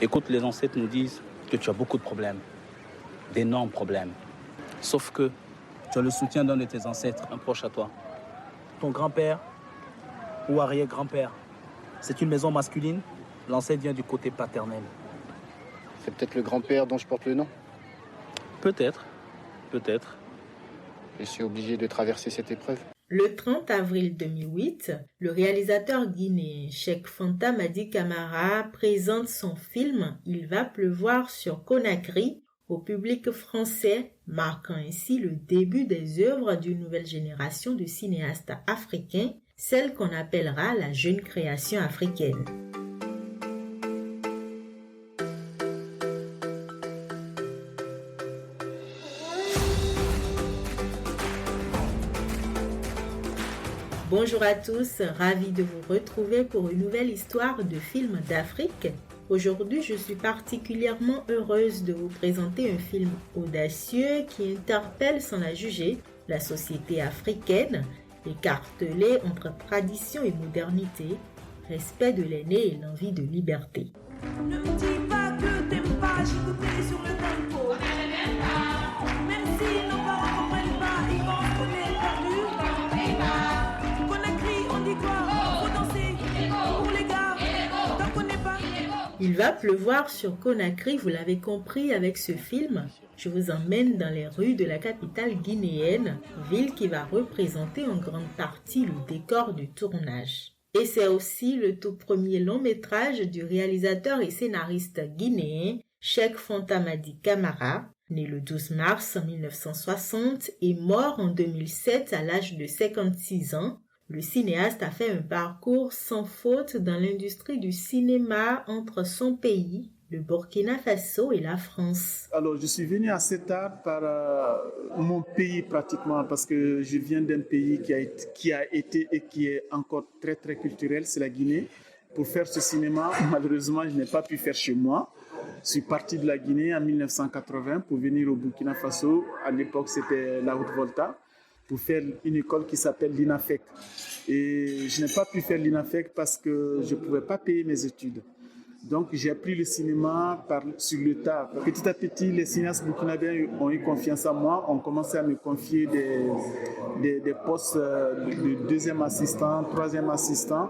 Écoute, les ancêtres nous disent que tu as beaucoup de problèmes, d'énormes problèmes. Sauf que tu as le soutien d'un de tes ancêtres, un proche à toi. Ton grand-père ou arrière-grand-père. C'est une maison masculine, l'ancêtre vient du côté paternel. C'est peut-être le grand-père dont je porte le nom. Peut-être. Je suis obligé de traverser cette épreuve. Le 30 avril 2008, le réalisateur guinéen Cheikh Fanta Madi Camara présente son film « Il va pleuvoir sur Conakry » au public français, marquant ainsi le début des œuvres d'une nouvelle génération de cinéastes africains, celle qu'on appellera la jeune création africaine. Bonjour à tous, ravi de vous retrouver pour une nouvelle histoire de film d'Afrique. Aujourd'hui, je suis particulièrement heureuse de vous présenter un film audacieux qui interpelle sans la juger la société africaine, écartelée entre tradition et modernité, respect de l'aîné et l'envie de liberté. Ne me dis pas que t'aimes pas, j'écoutais sur le tempo. Même si nos parents comprennent pas, ils pensent qu'on est perdu. Conakry, on dit quoi? Faut danser pour les gars, t'en connais pas. Il va pleuvoir sur Conakry, vous l'avez compris avec ce film. Je vous emmène dans les rues de la capitale guinéenne, ville qui va représenter en grande partie le décor du tournage. Et c'est aussi le tout premier long métrage du réalisateur et scénariste guinéen Cheikh Fanta Madi Camara, né le 12 mars 1960 et mort en 2007 à l'âge de 56 ans. Le cinéaste a fait un parcours sans faute dans l'industrie du cinéma entre son pays, le Burkina Faso et la France. Alors, je suis venu à cet art par mon pays pratiquement, parce que je viens d'un pays qui a été et qui est encore très très culturel, c'est la Guinée. Pour faire ce cinéma, malheureusement, je n'ai pas pu faire chez moi. Je suis parti de la Guinée en 1980 pour venir au Burkina Faso. À l'époque, c'était la Haute-Volta, pour faire une école qui s'appelle l'INAFEC. Et je n'ai pas pu faire l'INAFEC parce que je ne pouvais pas payer mes études. Donc j'ai appris le cinéma sur le tard. Petit à petit, les cinéastes burkinabés ont eu confiance en moi, ont commencé à me confier des postes de deuxième assistant, troisième assistant.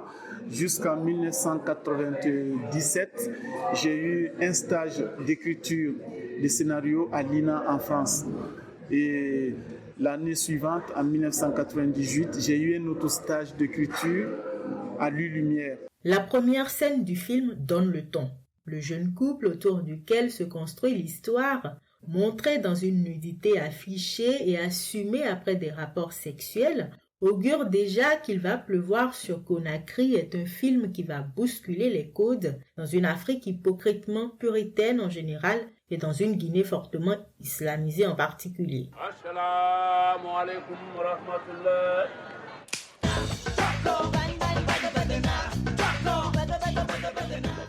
Jusqu'en 1997, j'ai eu un stage d'écriture de scénario à l'INA en France. Et l'année suivante, en 1998, j'ai eu un autre stage d'écriture à l'U-Lumière. La première scène du film donne le ton. Le jeune couple autour duquel se construit l'histoire, montré dans une nudité affichée et assumée après des rapports sexuels, augure déjà qu'il va pleuvoir sur Conakry est un film qui va bousculer les codes dans une Afrique hypocritement puritaine en général et dans une Guinée fortement islamisée en particulier. Assalamu alaikum wa rahmatullah.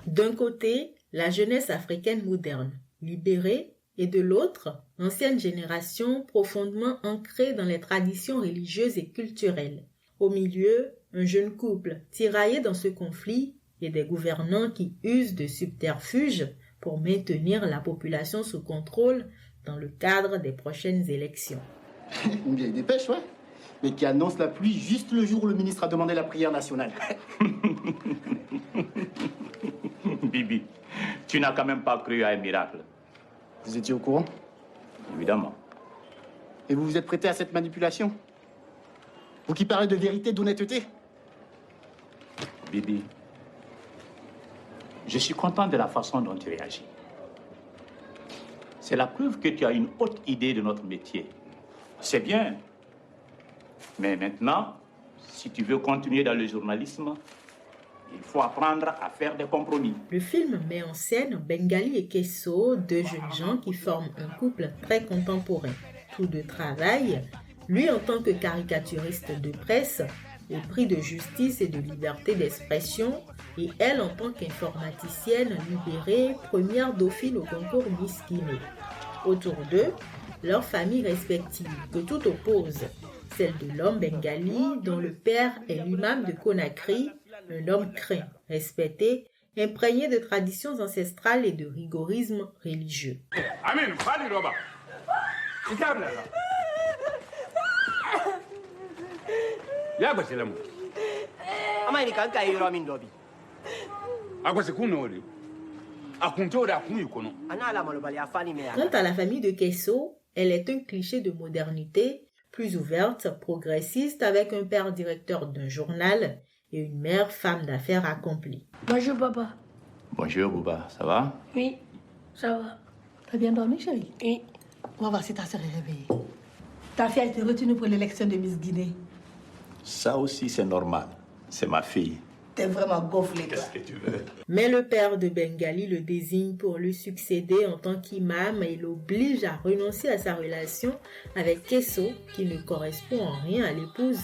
D'un côté, la jeunesse africaine moderne, libérée, et de l'autre, l'ancienne génération profondément ancrée dans les traditions religieuses et culturelles. Au milieu, un jeune couple tiraillé dans ce conflit et des gouvernants qui usent de subterfuges pour maintenir la population sous contrôle dans le cadre des prochaines élections. Une vieille dépêche, ouais. Mais qui annonce la pluie juste le jour où le ministre a demandé la prière nationale. Bibi, tu n'as quand même pas cru à un miracle. Vous étiez au courant? Évidemment. Et vous vous êtes prêté à cette manipulation? Vous qui parlez de vérité, d'honnêteté? Bibi, je suis content de la façon dont tu réagis. C'est la preuve que tu as une haute idée de notre métier. C'est bien. Mais maintenant, si tu veux continuer dans le journalisme, il faut apprendre à faire des compromis. Le film met en scène Bengali et Kesso, deux jeunes gens qui forment un couple très contemporain. Tous deux travaillent, lui en tant que caricaturiste de presse, épris de justice et de liberté d'expression, et elle en tant qu'informaticienne libérée, première dauphine au concours Miss Guinée. Autour d'eux, leurs familles respectives, que tout oppose. Celle de l'homme bengali, dont le père est l'imam de Conakry, un homme craint, respecté imprégné de traditions ancestrales et de rigorisme religieux. Quant à la famille de Kesso, elle est un cliché de modernité, plus ouverte, progressiste, avec un père directeur d'un journal et une mère femme d'affaires accomplie. Bonjour papa. Bonjour, Bouba, ça va? Oui, ça va. T'as bien dormi, chérie? Oui. On va voir si ta sœur est réveillée. Ta fille a été retenue pour l'élection de Miss Guinée. Ça aussi, c'est normal. C'est ma fille. T'es vraiment gonflé, toi. Qu'est-ce que tu veux? Mais le père de Bengali le désigne pour lui succéder en tant qu'imam et l'oblige à renoncer à sa relation avec Kesso, qui ne correspond en rien à l'épouse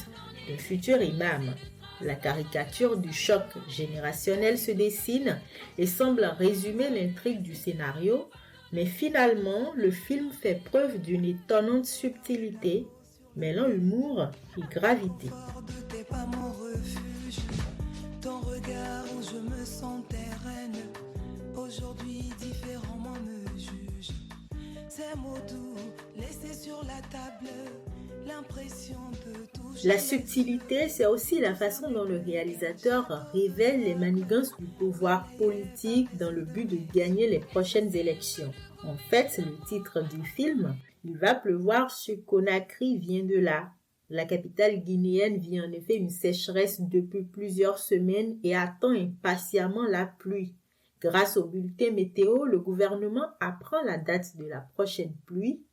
d'un futur imam. La caricature du choc générationnel se dessine et semble résumer l'intrigue du scénario, mais finalement, le film fait preuve d'une étonnante subtilité, mêlant humour et gravité. Ton regard où je me sentais reine, aujourd'hui différemment me juge. Ces mots doux laissés sur la table, l'impression de toucher. La subtilité, c'est aussi la façon dont le réalisateur révèle les manigances du pouvoir politique dans le but de gagner les prochaines élections. En fait, le titre du film, Il va pleuvoir sur Conakry, vient de là. La capitale guinéenne vit en effet une sécheresse depuis plusieurs semaines et attend impatiemment la pluie. Grâce au bulletin météo, le gouvernement apprend la date de la prochaine pluie.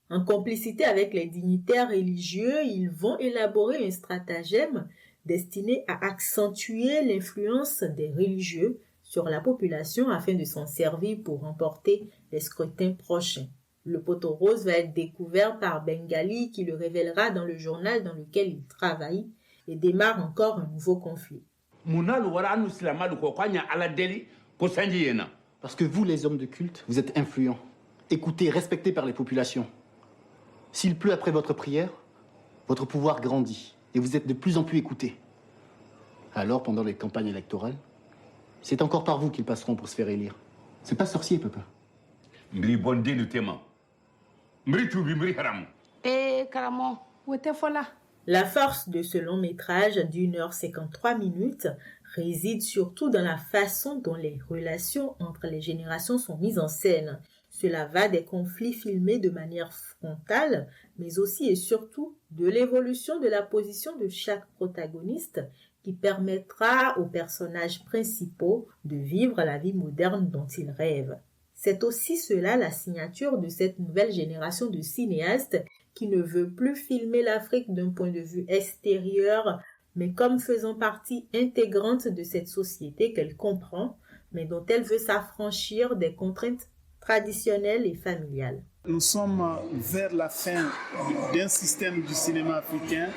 En complicité avec les dignitaires religieux, ils vont élaborer un stratagème destiné à accentuer l'influence des religieux sur la population afin de s'en servir pour remporter les scrutins prochains. Le poteau rose va être découvert par Bengali qui le révélera dans le journal dans lequel il travaille et démarre encore un nouveau conflit. Parce que vous, les hommes de culte, vous êtes influents, écoutés, respectés par les populations. S'il pleut après votre prière, votre pouvoir grandit et vous êtes de plus en plus écoutés. Alors, pendant les campagnes électorales, c'est encore par vous qu'ils passeront pour se faire élire. C'est pas sorcier, papa. Caramo, où était Fola? La force de ce long métrage d'1h53 réside surtout dans la façon dont les relations entre les générations sont mises en scène. Cela va des conflits filmés de manière frontale, mais aussi et surtout de l'évolution de la position de chaque protagoniste qui permettra aux personnages principaux de vivre la vie moderne dont ils rêvent. C'est aussi cela la signature de cette nouvelle génération de cinéastes qui ne veut plus filmer l'Afrique d'un point de vue extérieur, mais comme faisant partie intégrante de cette société qu'elle comprend, mais dont elle veut s'affranchir des contraintes traditionnelles et familiales. Nous sommes vers la fin d'un système du cinéma africain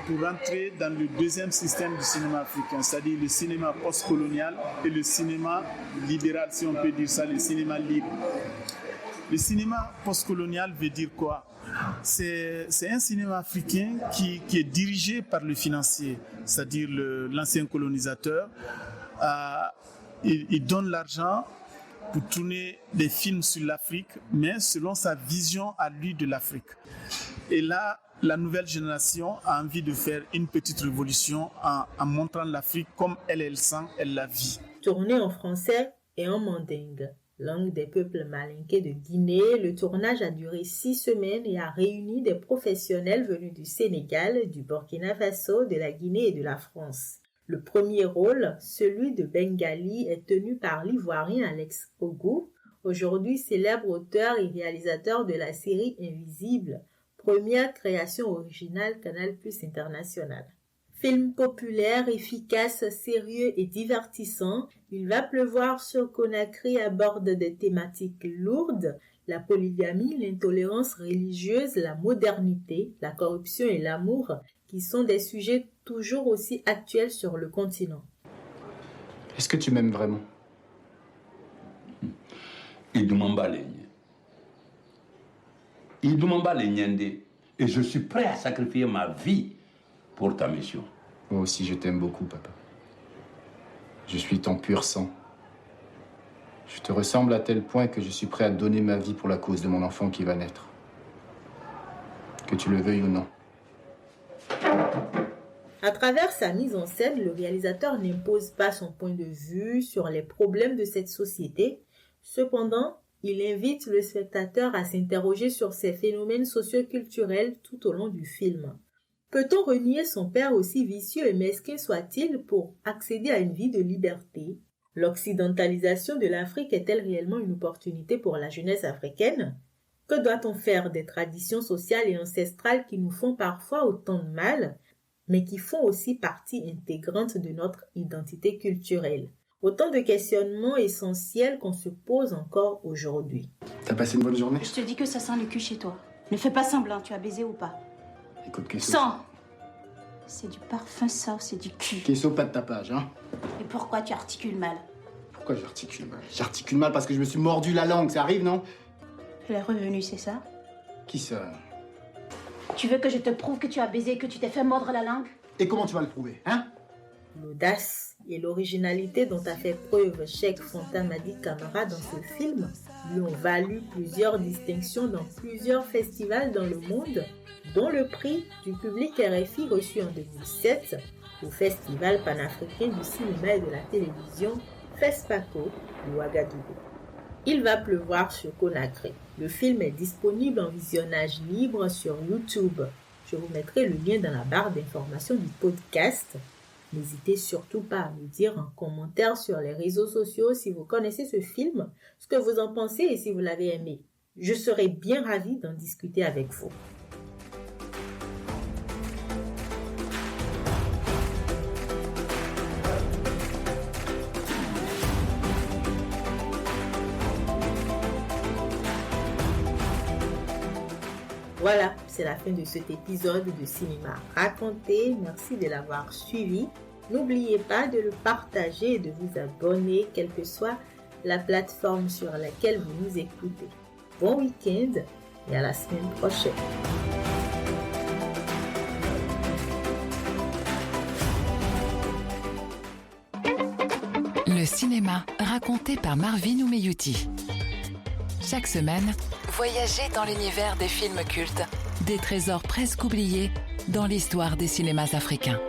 pour entrer dans le deuxième système du cinéma africain, c'est-à-dire le cinéma postcolonial et le cinéma libéral, si on peut dire ça, le cinéma libre. Le cinéma postcolonial veut dire quoi? C'est un cinéma africain qui est dirigé par le financier, c'est-à-dire l'ancien colonisateur. Il donne l'argent pour tourner des films sur l'Afrique, mais selon sa vision à lui de l'Afrique. Et là, la nouvelle génération a envie de faire une petite révolution en montrant l'Afrique comme elle sent, elle la vit. Tourné en français et en mandingue, langue des peuples malinqués de Guinée, le tournage a duré 6 semaines et a réuni des professionnels venus du Sénégal, du Burkina Faso, de la Guinée et de la France. Le premier rôle, celui de Bengali, est tenu par l'Ivoirien Alex Ogou, aujourd'hui célèbre auteur et réalisateur de la série Invisible, première création originale Canal+ International. Film populaire, efficace, sérieux et divertissant, Il va pleuvoir sur Conakry aborde des thématiques lourdes, la polygamie, l'intolérance religieuse, la modernité, la corruption et l'amour, qui sont des sujets toujours aussi actuels sur le continent. Est-ce que tu m'aimes vraiment? Et je suis prêt à sacrifier ma vie pour ta mission. Moi aussi, je t'aime beaucoup, papa. Je suis ton pur sang, Je te ressemble à tel point que je suis prêt à donner ma vie pour la cause de mon enfant qui va naître. Que tu le veuilles ou non. À travers sa mise en scène, le réalisateur n'impose pas son point de vue sur les problèmes de cette société. Cependant, il invite le spectateur à s'interroger sur ces phénomènes socio-culturels tout au long du film. Peut-on renier son père, aussi vicieux et mesquin soit-il, pour accéder à une vie de liberté? L'occidentalisation de l'Afrique est-elle réellement une opportunité pour la jeunesse africaine? Que doit-on faire des traditions sociales et ancestrales qui nous font parfois autant de mal, mais qui font aussi partie intégrante de notre identité culturelle? Autant de questionnements essentiels qu'on se pose encore aujourd'hui. T'as passé une bonne journée? Je te dis que ça sent le cul chez toi. Ne fais pas semblant, tu as baisé ou pas? Écoute, Kesso. Sans! C'est du parfum, ça, c'est du cul. Kesso, pas de tapage, hein? Et pourquoi tu articules mal? Pourquoi j'articule mal? J'articule mal parce que je me suis mordu la langue, ça arrive, non? Elle est revenue, c'est ça? Qui ça? Tu veux que je te prouve que tu as baisé et que tu t'es fait mordre la langue? Et comment tu vas le prouver, hein? L'audace et l'originalité dont a fait preuve Cheikh Fanta Madi Camara dans ce film lui ont valu plusieurs distinctions dans plusieurs festivals dans le monde, dont le prix du public RFI reçu en 2007 au Festival panafricain du cinéma et de la télévision FESPACO de Ouagadougou. Il va pleuvoir sur Conakry. Le film est disponible en visionnage libre sur YouTube. Je vous mettrai le lien dans la barre d'information du podcast. N'hésitez surtout pas à me dire en commentaire sur les réseaux sociaux si vous connaissez ce film, ce que vous en pensez et si vous l'avez aimé. Je serai bien ravie d'en discuter avec vous. Voilà, c'est la fin de cet épisode de Cinéma Raconté. Merci de l'avoir suivi. N'oubliez pas de le partager et de vous abonner, quelle que soit la plateforme sur laquelle vous nous écoutez. Bon week-end et à la semaine prochaine. Le cinéma raconté par Marvin Oumeyouti. Chaque semaine, voyagez dans l'univers des films cultes, des trésors presque oubliés dans l'histoire des cinémas africains.